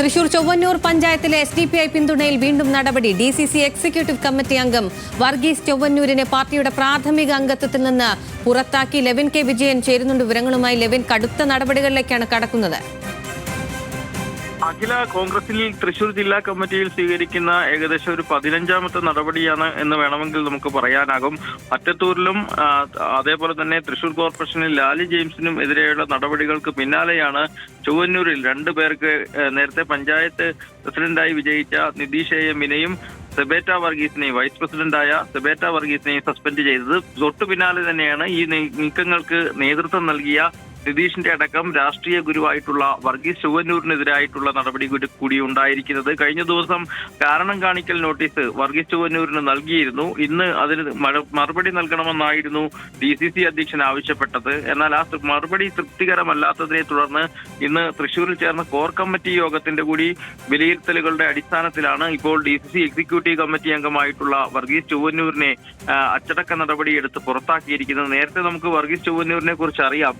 തൃശൂർ ചൊവ്വന്നൂർ പഞ്ചായത്തിലെ SDPI പിന്തുണയിൽ വീണ്ടും നടപടി. DCC എക്സിക്യൂട്ടീവ് കമ്മിറ്റി അംഗം വർഗീസ് ചൊവ്വന്നൂരിനെ പാർട്ടിയുടെ പ്രാഥമിക അംഗത്വത്തിൽ നിന്ന് പുറത്താക്കി. ലെവിൻ കെ വിജയൻ ചേരുന്നുണ്ട് വിവരങ്ങളുമായി. ലെവിൻ, കടുത്ത നടപടികളിലേക്കാണ് കടക്കുന്നത്. അഖില കോൺഗ്രസിൽ തൃശൂർ ജില്ലാ കമ്മിറ്റിയിൽ സ്വീകരിക്കുന്ന ഏകദേശം ഒരു 15ാമത്തെ നടപടിയാണ് എന്ന് വേണമെങ്കിൽ നമുക്ക് പറയാനാകും. അറ്റത്തൂരിലും അതേപോലെ തന്നെ തൃശൂർ കോർപ്പറേഷനിൽ ലാലി ജെയിംസിനും എതിരെയുള്ള നടപടികൾക്ക് പിന്നാലെയാണ് ചൊവ്വന്നൂരിൽ 2 പേർക്ക് നേരത്തെ പഞ്ചായത്ത് പ്രസിഡന്റായി വിജയിച്ച നിതീഷ് എമ്മിനെയും സെബേറ്റ വർഗീസിനെയും വൈസ് പ്രസിഡന്റായ സെബേറ്റ വർഗീസിനെയും സസ്പെൻഡ് ചെയ്തത്. തൊട്ടു പിന്നാലെ തന്നെയാണ് ഈ നീക്കങ്ങൾക്ക് നേതൃത്വം നൽകിയ നിതീഷിന്റെ അടക്കം രാഷ്ട്രീയ ഗുരുവായിട്ടുള്ള വർഗീസ് ചൊവ്വന്നൂരിനെതിരായിട്ടുള്ള നടപടി കൂടി ഉണ്ടായിരിക്കുന്നത്. കഴിഞ്ഞ ദിവസം കാരണം കാണിക്കൽ നോട്ടീസ് വർഗീസ് ചൊവ്വന്നൂരിന് നൽകിയിരുന്നു. ഇന്ന് അതിന് മറുപടി നൽകണമെന്നായിരുന്നു DCC അധ്യക്ഷൻ ആവശ്യപ്പെട്ടത്. എന്നാൽ ആ മറുപടി തൃപ്തികരമല്ലാത്തതിനെ തുടർന്ന് ഇന്ന് തൃശൂരിൽ ചേർന്ന കോർ കമ്മിറ്റി യോഗത്തിന്റെ കൂടി വിലയിരുത്തലുകളുടെ അടിസ്ഥാനത്തിലാണ് ഇപ്പോൾ DCC എക്സിക്യൂട്ടീവ് കമ്മിറ്റി അംഗമായിട്ടുള്ള വർഗീസ് ചൊവ്വന്നൂരിനെ അച്ചടക്ക നടപടിയെടുത്ത് പുറത്താക്കിയിരിക്കുന്നത്. നേരത്തെ നമുക്ക് വർഗീസ് ചൊവ്വന്നൂരിനെ കുറിച്ച് അറിയാം.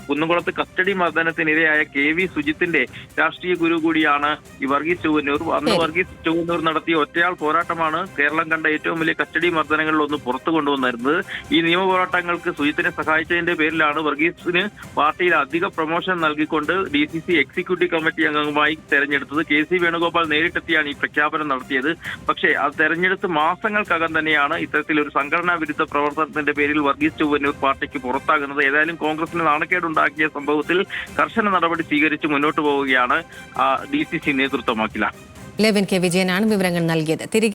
കുന്നംകുളത്ത് കസ്റ്റഡി മർദ്ദനത്തിനിരയായ KV സുജിത്തിന്റെ രാഷ്ട്രീയ ഗുരു കൂടിയാണ് ഈ വർഗീസ് ചൊവ്വന്നൂർ. അന്ന് വർഗീസ് ചൊവ്വന്നൂർ നടത്തിയ ഒറ്റയാൾ പോരാട്ടമാണ് കേരളം കണ്ട ഏറ്റവും വലിയ കസ്റ്റഡി മർദ്ദനങ്ങളിൽ ഒന്ന് പുറത്തു കൊണ്ടുവന്നിരുന്നത്. ഈ നിയമ പോരാട്ടങ്ങൾക്ക് സുജിത്തിനെ സഹായിച്ചതിന്റെ പേരിലാണ് വർഗീസിന് പാർട്ടിയിൽ അധിക പ്രൊമോഷൻ നൽകിക്കൊണ്ട് DCC എക്സിക്യൂട്ടീവ് കമ്മിറ്റി അംഗമായി തെരഞ്ഞെടുത്തത്. KC വേണുഗോപാൽ നേരിട്ടെത്തിയാണ് ഈ പ്രഖ്യാപനം നടത്തിയത്. പക്ഷേ അത് തെരഞ്ഞെടുത്ത് മാസങ്ങൾക്കകം തന്നെയാണ് ഇത്തരത്തിലൊരു സംഘടനാ വിരുദ്ധ പ്രവർത്തനത്തിന്റെ പേരിൽ വർഗീസ് ചൊവ്വന്നൂർ പാർട്ടിക്ക് പുറത്താകുന്നത്. ഏതായാലും കോൺഗ്രസിന് നാണക്കേടുണ്ടാക്കിയ സംഭവത്തിൽ കർശന നടപടി സ്വീകരിച്ച് മുന്നോട്ട് പോവുകയാണ് DCC നേതൃത്വമാക്കില്ല. ലെവിൻ കെ വിജയനാണ് വിവരങ്ങൾ നൽകിയത്.